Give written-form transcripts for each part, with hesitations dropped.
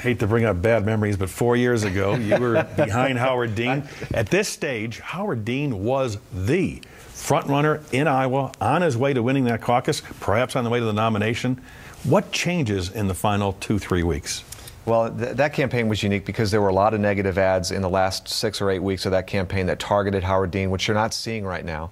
hate to bring up bad memories, but 4 years ago, you were behind Howard Dean. At this stage, Howard Dean was the front-runner in Iowa, on his way to winning that caucus, perhaps on the way to the nomination. What changes in the final 2-3 weeks? Well, that campaign was unique because there were a lot of negative ads in the last 6 or 8 weeks of that campaign that targeted Howard Dean, which you're not seeing right now.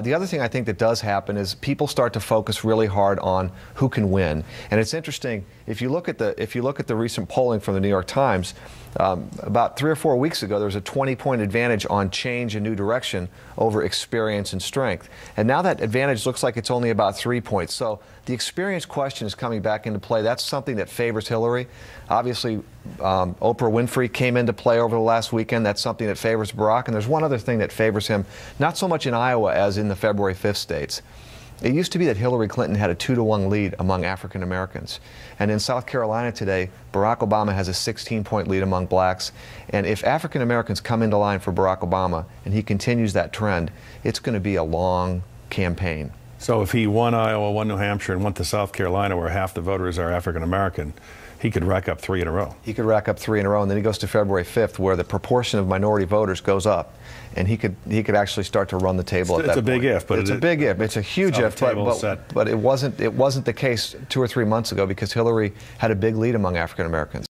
The other thing I think that does happen is people start to focus really hard on who can win. And it's interesting, if you look at the recent polling from the New York Times, about 3 or 4 weeks ago, there was a 20-point advantage on change and new direction over experience and strength. And now that advantage looks like it's only about 3 points. So the experience question is coming back into play. That's something that favors Hillary. Obviously, Oprah Winfrey came into play over the last weekend. That's something that favors Barack. And there's one other thing that favors him, not so much in Iowa as in the February 5th states. It used to be that Hillary Clinton had a 2-to-1 lead among African Americans. And in South Carolina today, Barack Obama has a 16-point lead among blacks. And if African Americans come into line for Barack Obama and he continues that trend, it's going to be a long campaign. So if he won Iowa, won New Hampshire, and went to South Carolina where half the voters are African American, he could rack up 3 in a row. He could rack up 3 in a row, and then he goes to February 5th where the proportion of minority voters goes up, and he could actually start to run the table at that point. It's a big if, but it's a big if. It's a huge if, but it wasn't the case 2 or 3 months ago because Hillary had a big lead among African Americans.